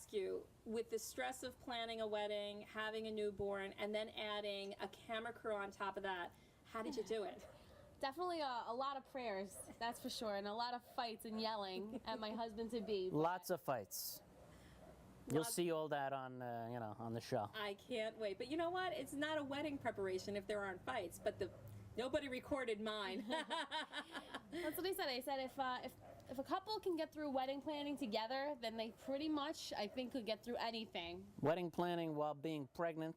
ask you, with the stress of planning a wedding, having a newborn, and then adding a camera crew on top of that, how did you do it? Definitely a lot of prayers, that's for sure, and a lot of fights and yelling at my husband-to-be. Lots of fights. You'll see all that on, you know, on the show. I can't wait. But you know what? It's not a wedding preparation if there aren't fights. But nobody recorded mine. That's what I said. I said if a couple can get through wedding planning together, then they pretty much, I think, could get through anything. Wedding planning while being pregnant,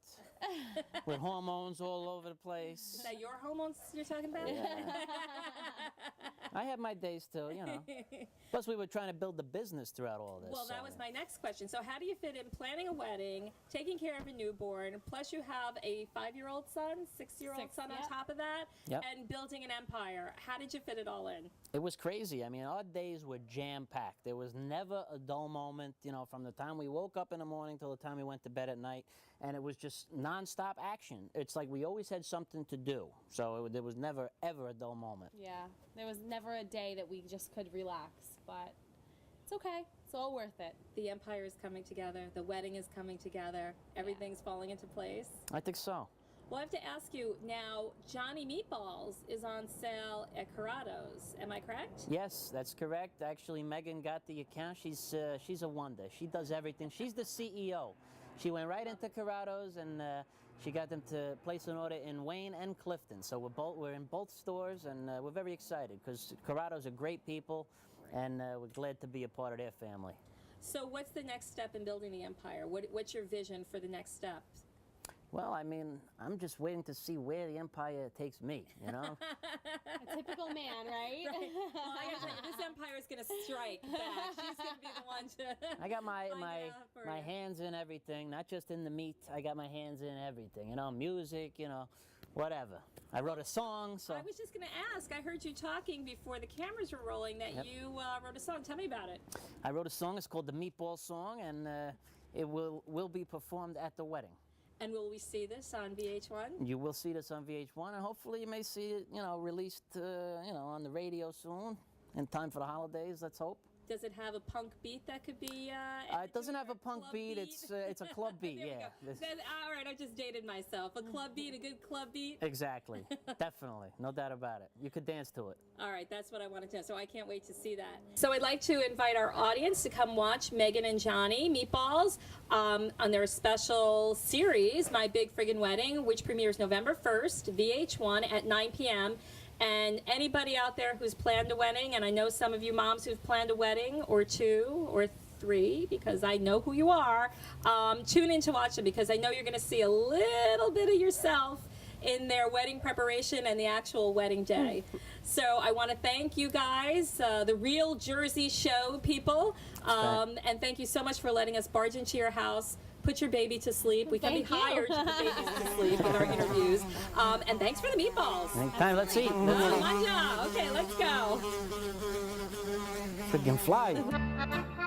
with hormones all over the place. Is that your hormones you're talking about? I have my days too, you know. Plus, we were trying to build the business throughout all this. Well, that was my next question. So how do you fit in planning a wedding, taking care of a newborn, plus you have a 5-year-old son, 6-year-old son on top of that, and building an empire? How did you fit it all in? It was crazy. I mean, our days were jam-packed. There was never a dull moment, you know, from the time we woke up in the morning till the time we went to bed at night, and it was just non-stop action. It's like we always had something to do, so there was never, ever a dull moment. Yeah, there was never a day that we just could relax, but it's okay. It's all worth it. The empire is coming together. The wedding is coming together. Everything's falling into place. I think so. Well, I have to ask you now, Johnny Meatballs is on sale at Corrado's. Am I correct? Yes, that's correct. Actually, Megan got the account. She's a wonder. She does everything. She's the CEO. She went right into Corrado's and she got them to place an order in Wayne and Clifton. So we're in both stores, and we're very excited because Corrado's are great people, and we're glad to be a part of their family. So what's the next step in building the empire? What's your vision for the next step? Well, I mean, I'm just waiting to see where the empire takes me, you know? A typical man, right? Well, I gotta tell you, this empire is gonna strike back. She's gonna be the one to I got my hands in everything, not just in the meat. I got my hands in everything, you know, music, you know, whatever. I wrote a song, so. I was just gonna ask, I heard you talking before the cameras were rolling that you wrote a song. Tell me about it. I wrote a song, it's called the Meatball song, and it will be performed at the wedding. And will we see this on VH1? You will see this on VH1, and hopefully you may see it, you know, released, you know, on the radio soon, in time for the holidays, let's hope. Does it have a punk beat that could be? It doesn't have a punk beat. It's a club beat. Yeah. All right, I just dated myself. A club beat, a good club beat. Exactly. Definitely, no doubt about it. You could dance to it. All right, that's what I wanted to know. So I can't wait to see that. So I'd like to invite our audience to come watch Megin and Johnny Meatballs on their special series, My Big Friggin Wedding, which premieres November 1st, VH1 at 9 p.m. And anybody out there who's planned a wedding, and I know some of you moms who've planned a wedding, or 2 or 3, because I know who you are, tune in to watch them, because I know you're going to see a little bit of yourself in their wedding preparation and the actual wedding day. So I want to thank you guys, the real Jersey show people, and thank you so much for letting us barge into your house, put your baby to sleep. We can be hired to put babies to sleep with our interviews. And thanks for the meatballs. Anytime, let's eat. Oh, my job. Okay, let's go. Friggin' fly.